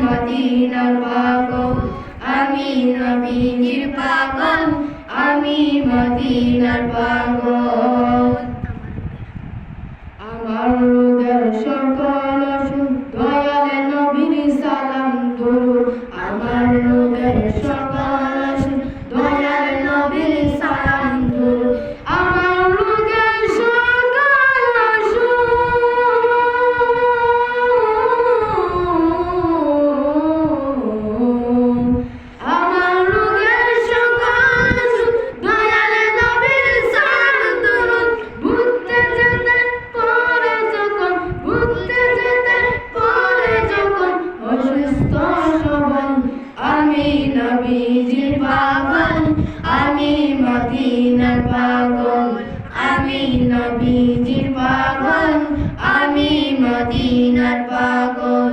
মদিনার পাগল, আমি নবীজির পাগল, আমি মদিনার পাগল। আমার রোগের সকল অসুখ দয়াল নবীর সালাম দরুদ, আমার রোগের সকল অসুখ দয়াল নবীর সালাম দরুদ, আমার রোগের সকল অসুখ আমার রোগের সকল অসুখ দয়াল নবীর সালাম দরুদ, ভুলতে যেতে পরে যখন ভুলতে যেতে পরে যখন অসুস্থ সবল, আমি নবীজির পাগল, আমি মদিনার পাগল, আমি নবীজির পাগল, আমি মদিনার পাগল,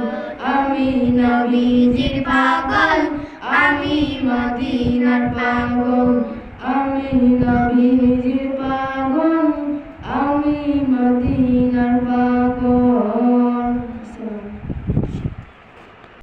আমি নবীজির পাগল, আমি মদিনার পাগল, আমি নবীজির পাগল, আমি মদিনার